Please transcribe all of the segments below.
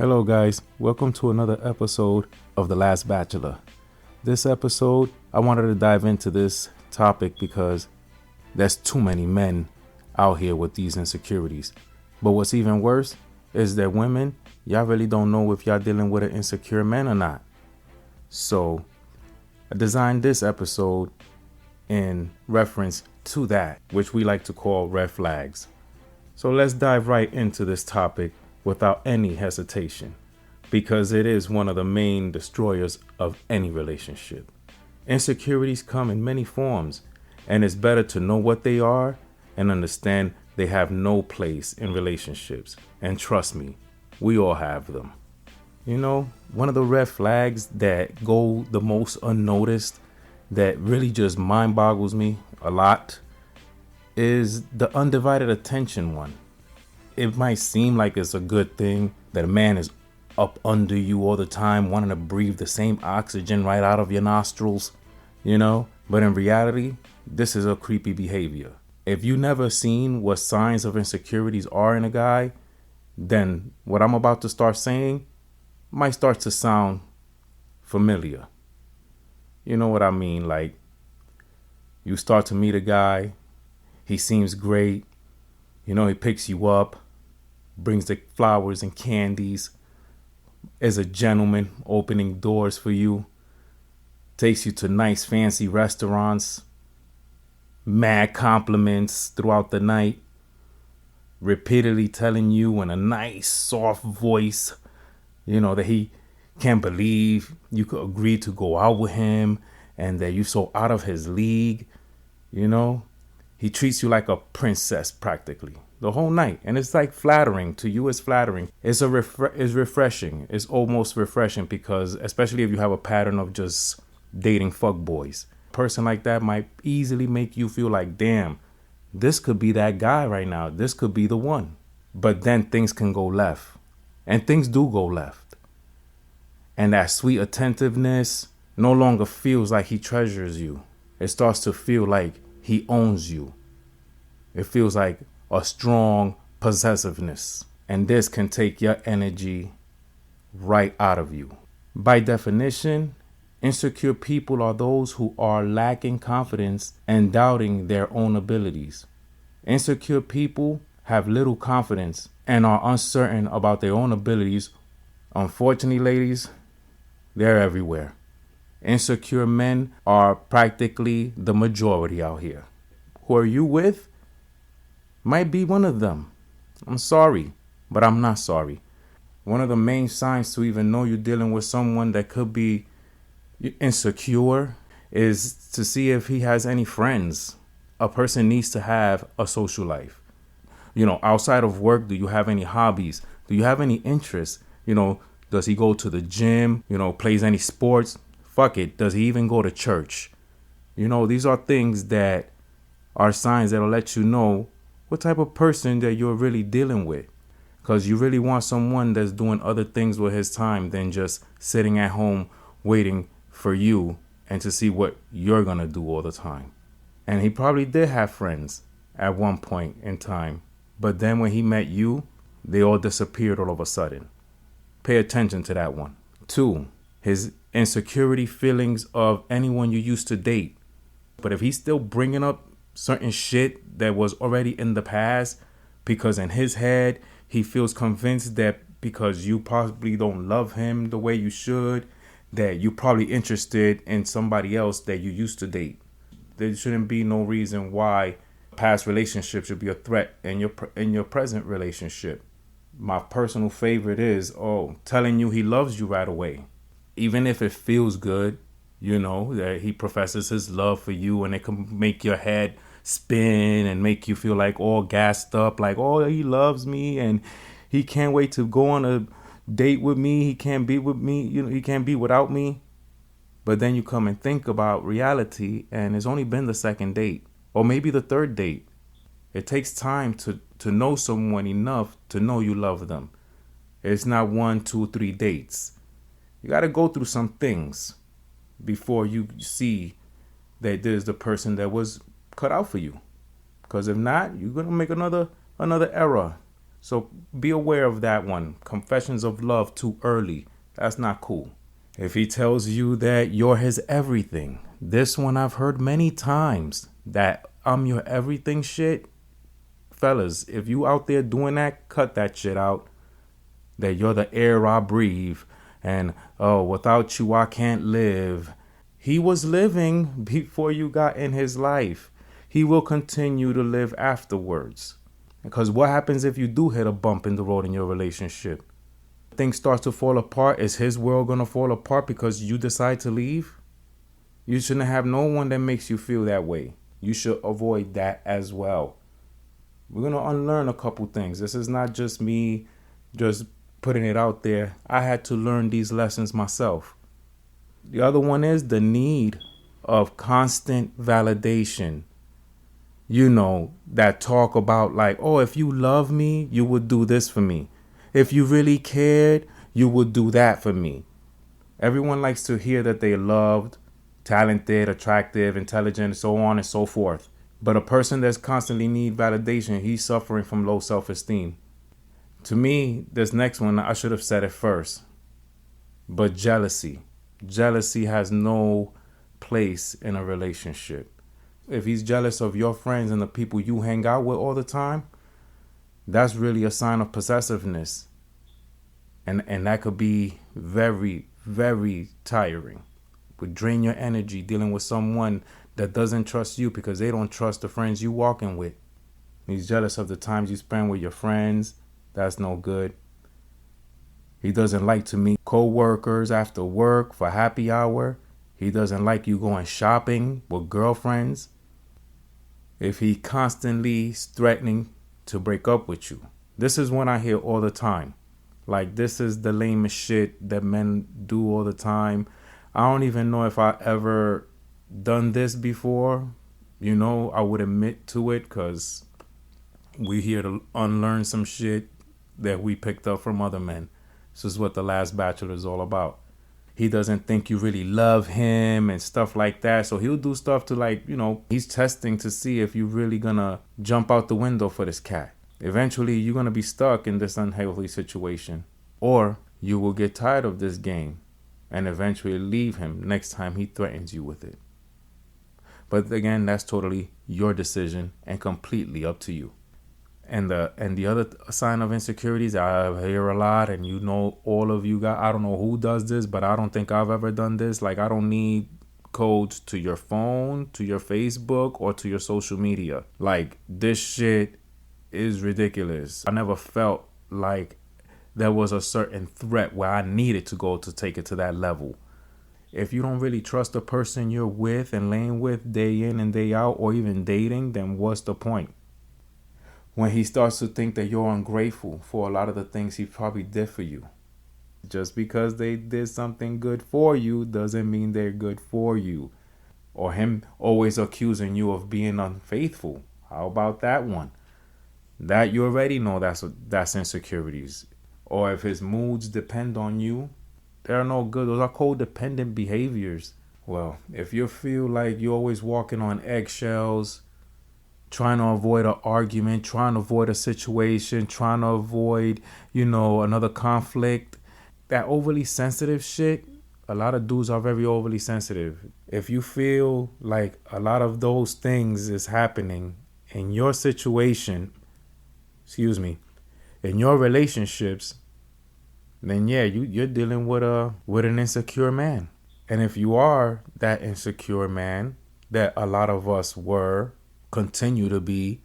Hello guys, welcome to another episode of The Last Bachelor. This episode, I wanted to dive into this topic because there's too many men out here with these insecurities. But what's even worse is that women, y'all really don't know if y'all dealing with an insecure man or not. So I designed this episode in reference to that, which we like to call red flags. So let's dive right into this topic without any hesitation, because it is one of the main destroyers of any relationship. Insecurities come in many forms, and it's better to know what they are and understand they have no place in relationships. And trust me, we all have them. You know, one of the red flags that go the most unnoticed, that really just mind boggles me a lot, is the undivided attention one. It might seem like it's a good thing that a man is up under you all the time, wanting to breathe the same oxygen right out of your nostrils, you know? But in reality, this is a creepy behavior. If you never seen what signs of insecurities are in a guy, then what I'm about to start saying might start to sound familiar. You know what I mean? Like, you start to meet a guy, he seems great, you know, he picks you up, brings the flowers and candies, is a gentleman, opening doors for you, takes you to nice fancy restaurants, mad compliments throughout the night, repeatedly telling you in a nice soft voice, you know, that he can't believe you could agree to go out with him and that you're so out of his league, you know. He treats you like a princess practically the whole night. And it's like flattering to you. It's flattering. It's refreshing. It's almost refreshing because especially if you have a pattern of just dating fuckboys. A person like that might easily make you feel like, damn, this could be that guy right now. This could be the one. But then things can go left. And things do go left. And that sweet attentiveness no longer feels like he treasures you. It starts to feel like he owns you. It feels like a strong possessiveness. And this can take your energy right out of you. By definition, insecure people are those who are lacking confidence and doubting their own abilities. Insecure people have little confidence and are uncertain about their own abilities. Unfortunately, ladies, they're everywhere. Insecure men are practically the majority out here. Who are you with? Might be one of them. I'm sorry, but I'm not sorry. One of the main signs to even know you're dealing with someone that could be insecure is to see if he has any friends. A person needs to have a social life. You know, outside of work, do you have any hobbies? Do you have any interests? You know, does he go to the gym? You know, plays any sports? Fuck it. Does he even go to church? You know, these are things that are signs that'll let you know what type of person that you're really dealing with. Because you really want someone that's doing other things with his time than just sitting at home waiting for you and to see what you're going to do all the time. And he probably did have friends at one point in time. But then when he met you, they all disappeared all of a sudden. Pay attention to that one. 2, his insecurity feelings of anyone you used to date. But if he's still bringing up certain shit that was already in the past, because in his head, he feels convinced that because you possibly don't love him the way you should, that you're probably interested in somebody else that you used to date. There shouldn't be no reason why past relationship should be a threat in your present relationship. My personal favorite is, telling you he loves you right away. Even if it feels good, you know, that he professes his love for you and it can make your head spin and make you feel like all gassed up, like, oh, he loves me and he can't wait to go on a date with me. He can't be with me. You know, he can't be without me. But then you come and think about reality and it's only been the second date or maybe the third date. It takes time to know someone enough to know you love them. It's not 1, 2, 3 dates. You got to go through some things before you see that there's the person that was cut out for you. Because if not, you're going to make another error. So be aware of that one. Confessions of love too early. That's not cool. If he tells you that you're his everything, this one I've heard many times, that I'm your everything shit. Fellas, if you out there doing that, cut that shit out. That you're the air I breathe, and oh, without you I can't live. He was living before you got in his life. He will continue to live afterwards. Because what happens if you do hit a bump in the road in your relationship? Things start to fall apart. Is his world gonna fall apart because you decide to leave? You shouldn't have no one that makes you feel that way. You should avoid that as well. We're gonna unlearn a couple things. This is not just me just putting it out there. I had to learn these lessons myself. The other one is the need of constant validation. You know, that talk about like, oh, if you love me, you would do this for me. If you really cared, you would do that for me. Everyone likes to hear that they're loved, talented, attractive, intelligent, so on and so forth. But a person that's constantly need validation, he's suffering from low self-esteem. To me, this next one, I should have said it first. But jealousy. Jealousy has no place in a relationship. If he's jealous of your friends and the people you hang out with all the time, that's really a sign of possessiveness. And that could be very, very tiring. Would drain your energy dealing with someone that doesn't trust you because they don't trust the friends you walking with. He's jealous of the times you spend with your friends. That's no good. He doesn't like to meet co-workers after work for happy hour. He doesn't like you going shopping with girlfriends. If he constantly is threatening to break up with you. This is one I hear all the time. Like, this is the lamest shit that men do all the time. I don't even know if I ever done this before. You know, I would admit to it because we here to unlearn some shit that we picked up from other men. This is what The Last Bachelor is all about. He doesn't think you really love him and stuff like that. So he'll do stuff to, like, you know, he's testing to see if you're really gonna jump out the window for this cat. Eventually, you're gonna be stuck in this unhealthy situation. Or you will get tired of this game and eventually leave him next time he threatens you with it. But again, that's totally your decision and completely up to you. And the other sign of insecurities I hear a lot, and you know, all of you guys, I don't know who does this, but I don't think I've ever done this. Like, I don't need codes to your phone, to your Facebook, or to your social media. Like, this shit is ridiculous. I never felt like there was a certain threat where I needed to go to take it to that level. If you don't really trust the person you're with and laying with day in and day out, or even dating, then what's the point? When he starts to think that you're ungrateful for a lot of the things he probably did for you. Just because they did something good for you doesn't mean they're good for you. Or him always accusing you of being unfaithful. How about that one? That you already know that's insecurities. Or if his moods depend on you, they're no good. Those are codependent behaviors. Well, if you feel like you're always walking on eggshells, trying to avoid an argument, trying to avoid a situation, trying to avoid, another conflict, that overly sensitive shit, a lot of dudes are very overly sensitive. If you feel like a lot of those things is happening in your situation, in your relationships, then yeah, you're dealing with an insecure man. And if you are that insecure man that a lot of us were, continue to be,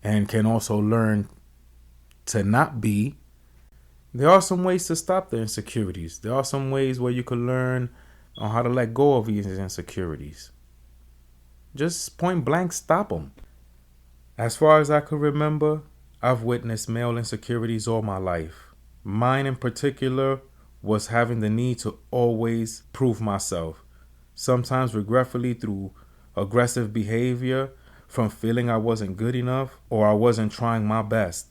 and can also learn to not be, there are some ways to stop the insecurities. There are some ways where you can learn on how to let go of these insecurities. Just point blank stop them. As far as I can remember, I've witnessed male insecurities all my life. Mine in particular was having the need to always prove myself, sometimes regretfully through aggressive behavior, from feeling I wasn't good enough or I wasn't trying my best.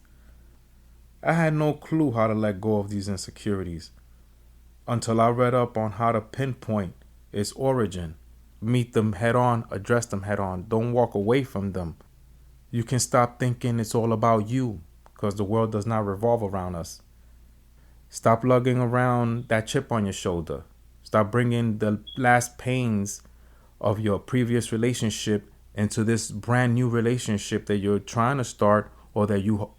I had no clue how to let go of these insecurities until I read up on how to pinpoint its origin. Meet them head on, address them head on. Don't walk away from them. You can stop thinking it's all about you, because the world does not revolve around us. Stop lugging around that chip on your shoulder. Stop bringing the last pains of your previous relationship into this brand new relationship that you're trying to start, or that you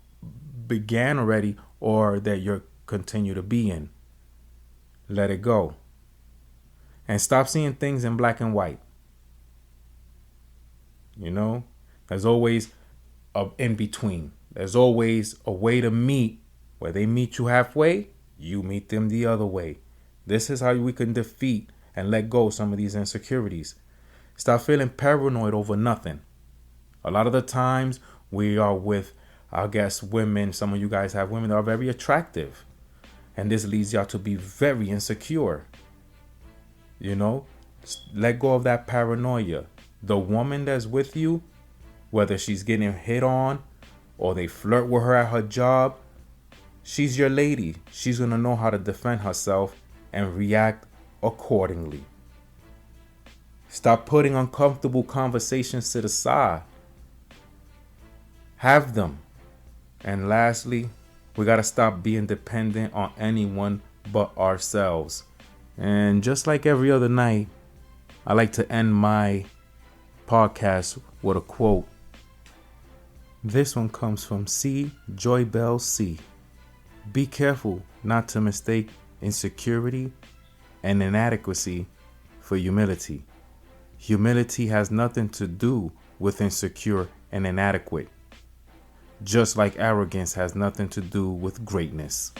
began already, or that you're continue to be in. Let it go. And stop seeing things in black and white. You know, there's always a in between. There's always a way to meet. Where they meet you halfway, you meet them the other way. This is how we can defeat and let go of some of these insecurities. Stop feeling paranoid over nothing. A lot of the times we are with, I guess, women. Some of you guys have women that are very attractive. And this leads y'all to be very insecure. You know, let go of that paranoia. The woman that's with you, whether she's getting hit on or they flirt with her at her job, she's your lady. She's going to know how to defend herself and react accordingly. Stop putting uncomfortable conversations to the side. Have them. And lastly, we got to stop being dependent on anyone but ourselves. And just like every other night, I like to end my podcast with a quote. This one comes from C. Joy Bell C. Be careful not to mistake insecurity and inadequacy for humility. Humility has nothing to do with insecure and inadequate, just like arrogance has nothing to do with greatness.